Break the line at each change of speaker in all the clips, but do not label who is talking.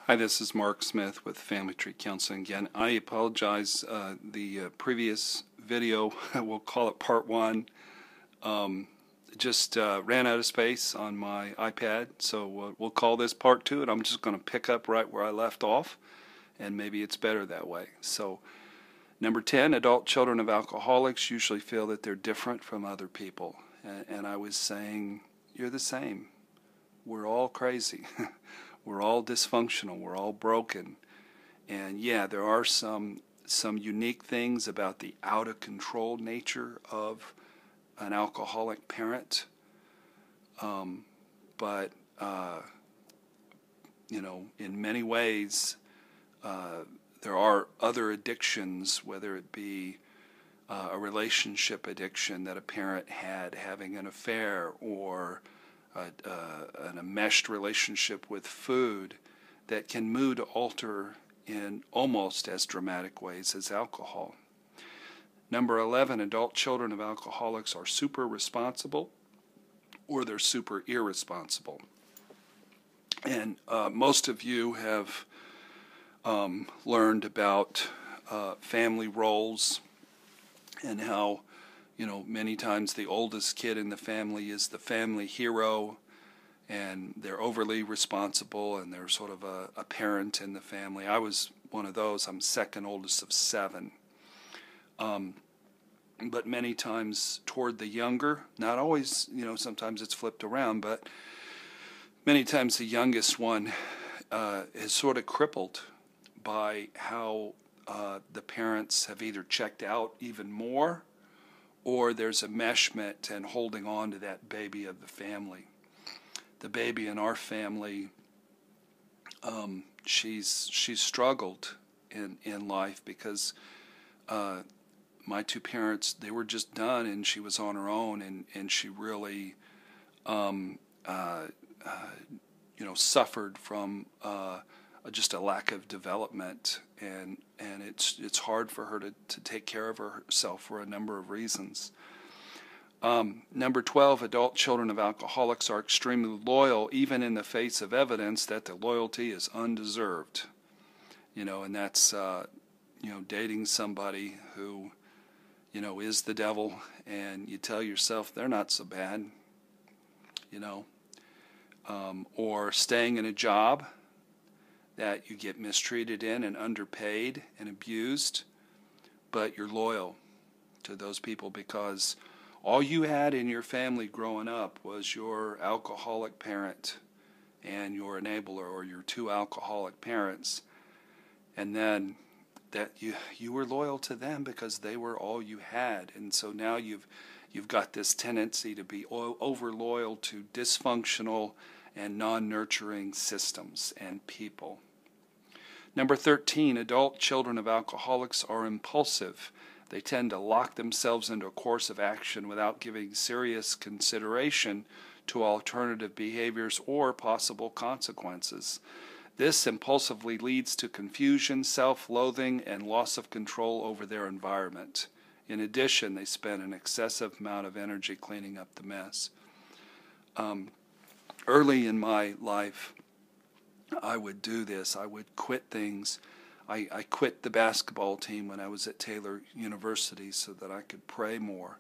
Hi, this is Mark Smith with Family Tree Counseling again. I apologize. The previous video, we'll call it part one, just ran out of space on my iPad, so we'll call this part two, and I'm just going to pick up right where I left off, and maybe it's better that way. So, number 10, adult children of alcoholics usually feel that they're different from other people. And I was saying, you're the same. We're all crazy. We're all dysfunctional. We're all broken. And yeah, there are some unique things about the out-of-control nature of an alcoholic parent. But in many ways, there are other addictions, whether it be a relationship addiction that a parent had, having an affair, or an enmeshed relationship with food, that can mood alter in almost as dramatic ways as alcohol. Number 11, adult children of alcoholics are super responsible or they're super irresponsible. And most of you have learned about family roles and how many times the oldest kid in the family is the family hero, and they're overly responsible, and they're sort of a parent in the family. I was one of those. I'm second oldest of 7. But many times toward the younger, not always, sometimes it's flipped around, but many times the youngest one is sort of crippled by how the parents have either checked out even more, or there's enmeshment and holding on to that baby of the family. The baby in our family, she's struggled in life because my two parents, they were just done, and she was on her own, and she really suffered from just a lack of development, and it's hard for her to take care of herself for a number of reasons. Number 12, adult children of alcoholics are extremely loyal, even in the face of evidence that the loyalty is undeserved. And that's dating somebody who is the devil, and you tell yourself they're not so bad. Or staying in a job that you get mistreated in and underpaid and abused, but you're loyal to those people because all you had in your family growing up was your alcoholic parent and your enabler, or your 2 alcoholic parents, and then that you were loyal to them because they were all you had. And so now you've got this tendency to be over loyal to dysfunctional and non-nurturing systems and people. Number 13, adult children of alcoholics are impulsive. They tend to lock themselves into a course of action without giving serious consideration to alternative behaviors or possible consequences. This impulsively leads to confusion, self-loathing, and loss of control over their environment. In addition, they spend an excessive amount of energy cleaning up the mess. Early in my life, I would do this. I would quit things. I quit the basketball team when I was at Taylor University so that I could pray more.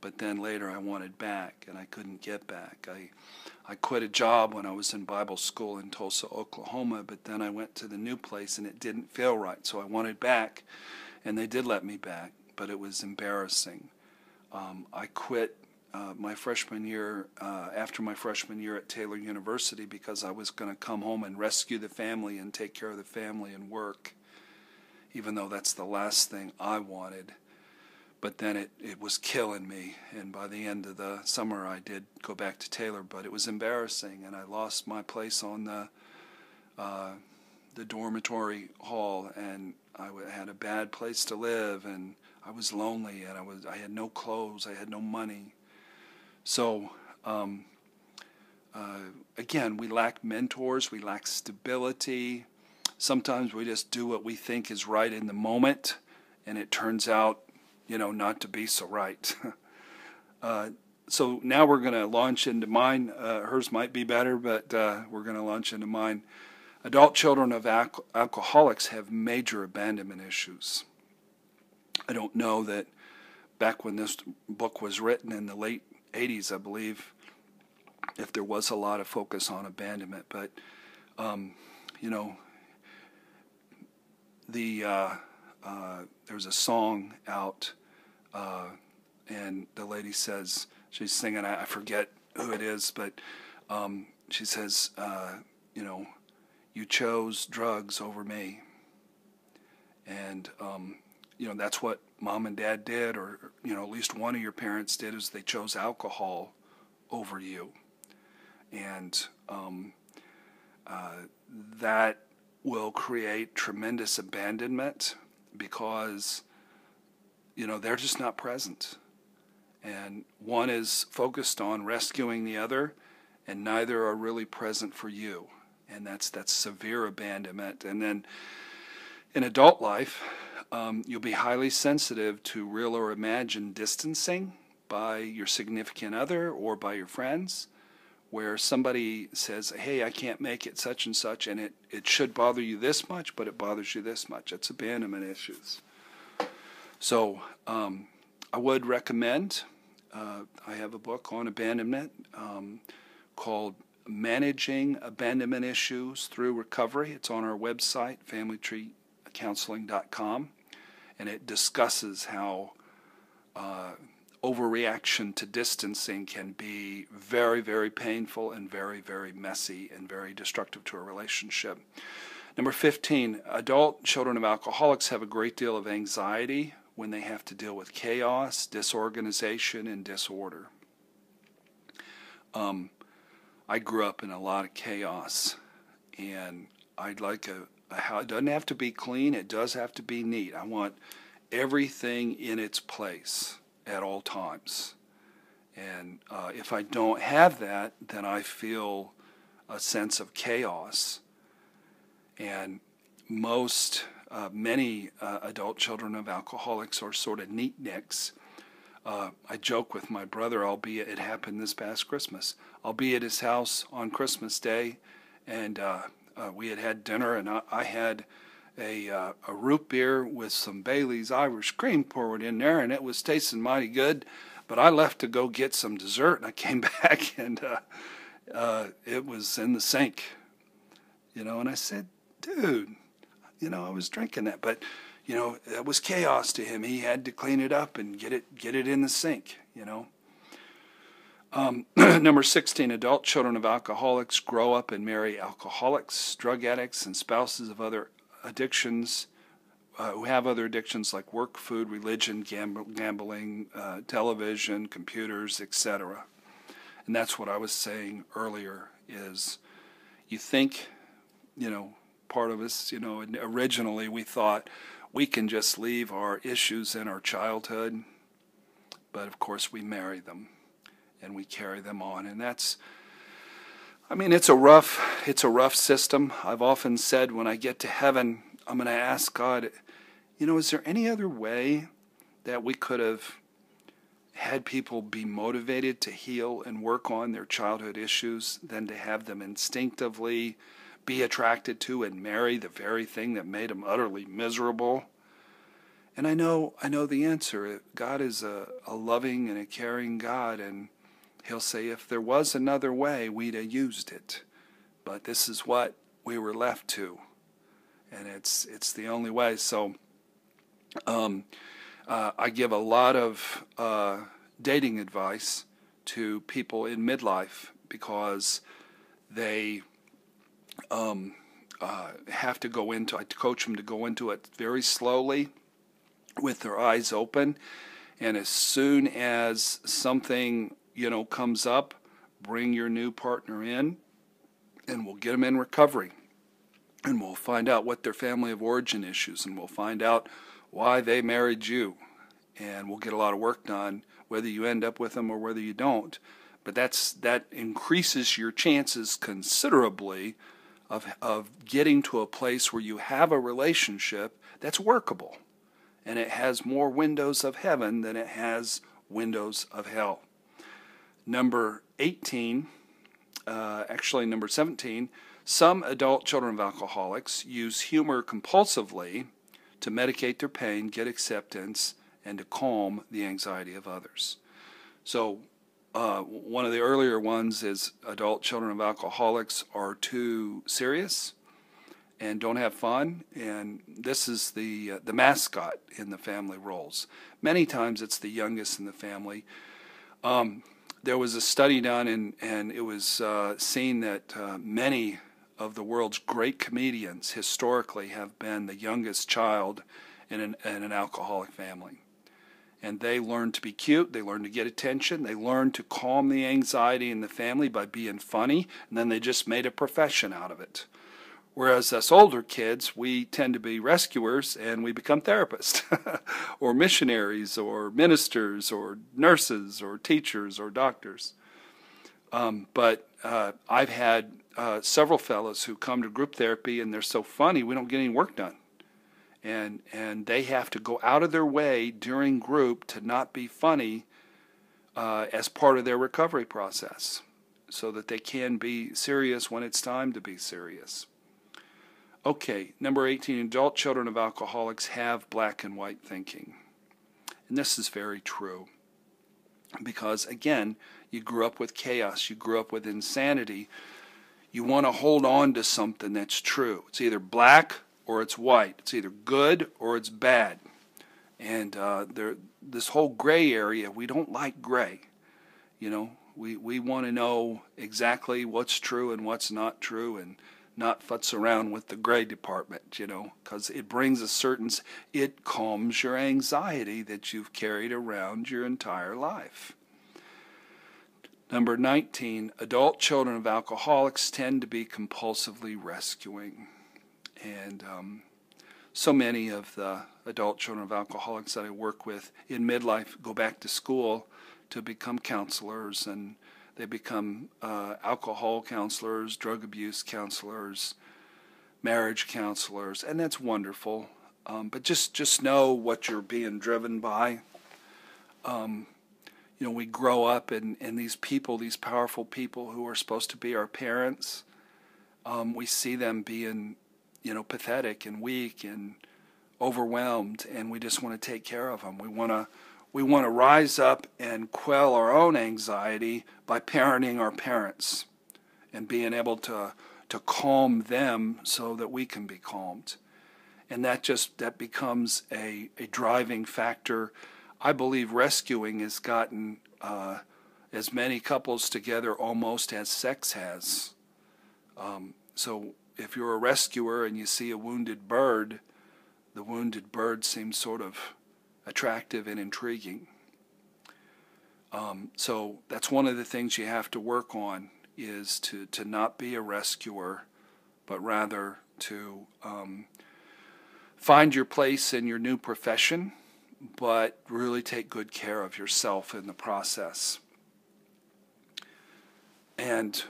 But then later I wanted back, and I couldn't get back. I quit a job when I was in Bible school in Tulsa, Oklahoma, but then I went to the new place and it didn't feel right. So I wanted back, and they did let me back, but it was embarrassing. I quit my freshman year, after my freshman year at Taylor University, because I was going to come home and rescue the family and take care of the family and work, even though that's the last thing I wanted. But then it was killing me, and by the end of the summer I did go back to Taylor, but it was embarrassing, and I lost my place on the dormitory hall, and I had a bad place to live, and I was lonely, and I had no clothes, I had no money. So, again, we lack mentors, we lack stability. Sometimes we just do what we think is right in the moment, and it turns out, not to be so right. So now we're going to launch into mine. Hers might be better, but we're going to launch into mine. Adult children of alcoholics have major abandonment issues. I don't know that back when this book was written in the late 80s, I believe, if there was a lot of focus on abandonment, but there's a song out, and the lady says, she's singing, I forget who it is, but she says, you chose drugs over me. And, that's what mom and dad did, or, at least one of your parents did, is they chose alcohol over you. And that will create tremendous abandonment because, they're just not present. And one is focused on rescuing the other, and neither are really present for you. And that's severe abandonment. And then in adult life, you'll be highly sensitive to real or imagined distancing by your significant other or by your friends, where somebody says, hey, I can't make it such and such, and it should bother you this much, but it bothers you this much. It's abandonment issues. So I would recommend, I have a book on abandonment called Managing Abandonment Issues Through Recovery. It's on our website, familytreecounseling.com, and it discusses how overreaction to distancing can be very, very painful and very, very messy and very destructive to a relationship. Number 15, adult children of alcoholics have a great deal of anxiety when they have to deal with chaos, disorganization, and disorder. I grew up in a lot of chaos, and I'd like a house. It doesn't have to be clean, it does have to be neat. I want everything in its place at all times. And if I don't have that, then I feel a sense of chaos. And many adult children of alcoholics are sort of neatniks. I joke with my brother, albeit it happened this past Christmas. I'll be at his house on Christmas Day, and we had dinner, and I had a root beer with some Bailey's Irish cream poured in there, and it was tasting mighty good. But I left to go get some dessert, and I came back, and it was in the sink. And I said, dude, I was drinking that, but it was chaos to him. He had to clean it up and get it in the sink. Number 16, adult children of alcoholics grow up and marry alcoholics, drug addicts, and spouses of other addictions who have other addictions like work, food, religion, gambling, television, computers, etc. And that's what I was saying earlier is you think, part of us, originally we thought we can just leave our issues in our childhood, but of course we marry them and we carry them on. And it's a rough system. I've often said when I get to heaven, I'm going to ask God, is there any other way that we could have had people be motivated to heal and work on their childhood issues than to have them instinctively be attracted to and marry the very thing that made them utterly miserable? And I know the answer. God is a loving and a caring God, and He'll say if there was another way, we'd have used it. But this is what we were left to, and it's the only way. So I give a lot of dating advice to people in midlife because they have to go into. I coach them to go into it very slowly, with their eyes open, and as soon as something comes up, bring your new partner in, and we'll get them in recovery, and we'll find out what their family of origin issues, and we'll find out why they married you, and we'll get a lot of work done, whether you end up with them or whether you don't. But that increases your chances considerably of getting to a place where you have a relationship that's workable, and it has more windows of heaven than it has windows of hell. Number 17, Some adult children of alcoholics use humor compulsively to medicate their pain, get acceptance, and to calm the anxiety of others. So one of the earlier ones is adult children of alcoholics are too serious and don't have fun, and this is the mascot in the family roles. Many times it's the youngest in the family. There was a study done, and it was seen that many of the world's great comedians historically have been the youngest child in an alcoholic family. And they learn to be cute, they learn to get attention, they learn to calm the anxiety in the family by being funny, and then they just made a profession out of it. Whereas us older kids, we tend to be rescuers and we become therapists or missionaries or ministers or nurses or teachers or doctors. But I've had several fellows who come to group therapy and they're so funny we don't get any work done. And they have to go out of their way during group to not be funny as part of their recovery process so that they can be serious when it's time to be serious. Okay, number 18, adult children of alcoholics have black and white thinking. And this is very true because, again, you grew up with chaos, you grew up with insanity. You want to hold on to something that's true. It's either black or it's white. It's either good or it's bad. And this whole gray area, we don't like gray. You know, we want to know exactly what's true and what's not true and not futz around with the gray department, you know, because it brings it calms your anxiety that you've carried around your entire life. Number 19, adult children of alcoholics tend to be compulsively rescuing. And so many of the adult children of alcoholics that I work with in midlife go back to school to become counselors, and they become alcohol counselors, drug abuse counselors, marriage counselors, and that's wonderful. But just know what you're being driven by. You know, we grow up and these people, these powerful people who are supposed to be our parents, we see them being, you know, pathetic and weak and overwhelmed, and we just want to take care of them. We want to rise up and quell our own anxiety by parenting our parents and being able to calm them so that we can be calmed. And that becomes a driving factor. I believe rescuing has gotten as many couples together almost as sex has. So if you're a rescuer and you see a wounded bird, the wounded bird seems sort of attractive and intriguing. So that's one of the things you have to work on, is to not be a rescuer, but rather to find your place in your new profession, but really take good care of yourself in the process. And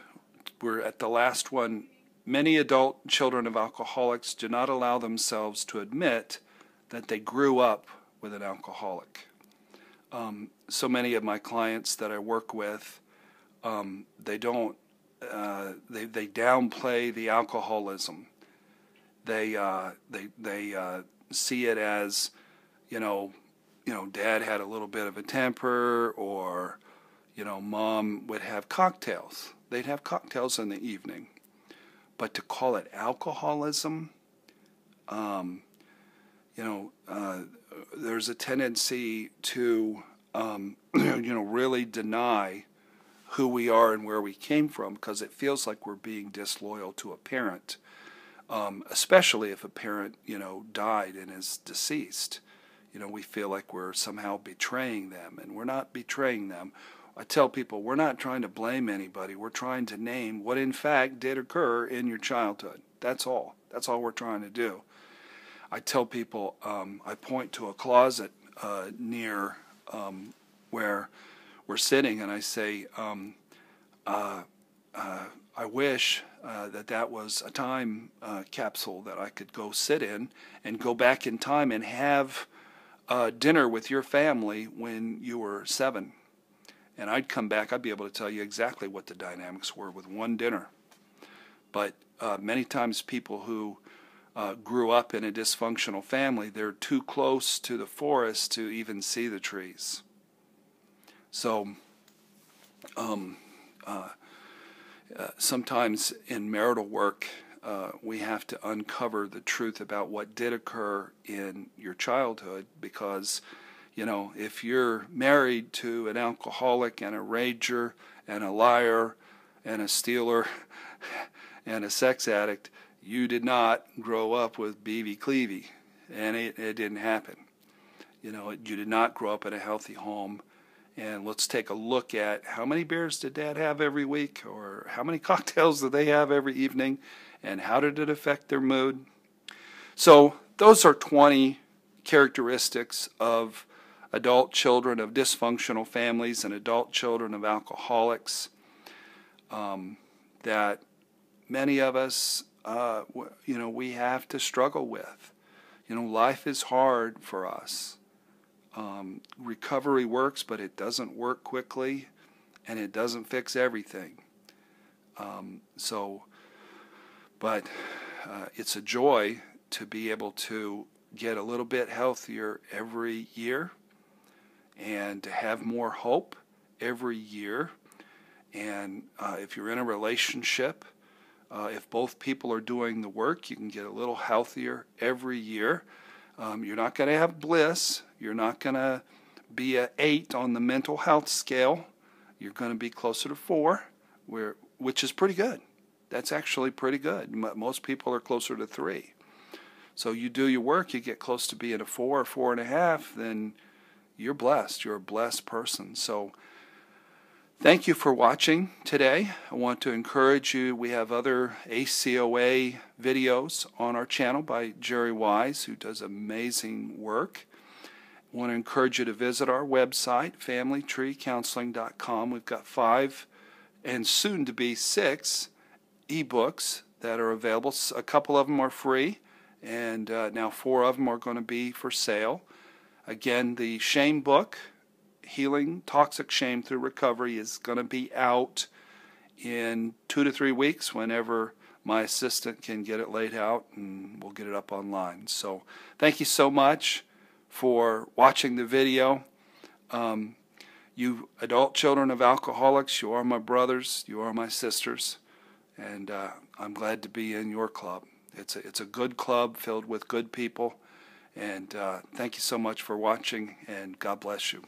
we're at the last one. Many adult children of alcoholics do not allow themselves to admit that they grew up with an alcoholic. So many of my clients that I work with, they downplay the alcoholism. They see it as, you know, dad had a little bit of a temper, or, you know, mom would have cocktails. They'd have cocktails in the evening. But to call it alcoholism, there's a tendency to, really deny who we are and where we came from, because it feels like we're being disloyal to a parent, especially if a parent, died and is deceased. We feel like we're somehow betraying them, and we're not betraying them. I tell people, we're not trying to blame anybody. We're trying to name what in fact did occur in your childhood. That's all. That's all we're trying to do. I tell people, I point to a closet near where we're sitting, and I say, I wish that was a time capsule that I could go sit in and go back in time and have dinner with your family when you were 7. And I'd come back, I'd be able to tell you exactly what the dynamics were with one dinner. But many times people who grew up in a dysfunctional family, they're too close to the forest to even see the trees. So sometimes in marital work, we have to uncover the truth about what did occur in your childhood, because, you know, if you're married to an alcoholic and a rager and a liar and a stealer and a sex addict, you did not grow up with Beavy Cleavy, and it didn't happen. You know, you did not grow up in a healthy home. And let's take a look at how many beers did Dad have every week, or how many cocktails did they have every evening, and how did it affect their mood? So those are 20 characteristics of adult children of dysfunctional families and adult children of alcoholics that many of us, you know, we have to struggle with. You know, life is hard for us. Recovery works, but it doesn't work quickly, and it doesn't fix everything. But it's a joy to be able to get a little bit healthier every year, and to have more hope every year. And if you're in a relationship, if both people are doing the work, you can get a little healthier every year. You're not going to have bliss. You're not going to be an 8 on the mental health scale. You're going to be closer to 4, which is pretty good. That's actually pretty good. Most people are closer to 3. So you do your work, you get close to being a 4 or 4.5, then you're blessed. You're a blessed person. So thank you for watching today. I want to encourage you. We have other ACOA videos on our channel by Jerry Wise, who does amazing work. I want to encourage you to visit our website, familytreecounseling.com. We've got 5 and soon to be 6 ebooks that are available. A couple of them are free, and now 4 of them are going to be for sale. Again, the shame book, Healing Toxic Shame Through Recovery, is going to be out in 2 to 3 weeks, whenever my assistant can get it laid out, and we'll get it up online. So thank you so much for watching the video. You adult children of alcoholics, you are my brothers, you are my sisters, and I'm glad to be in your club. It's a good club filled with good people, and thank you so much for watching, and God bless you.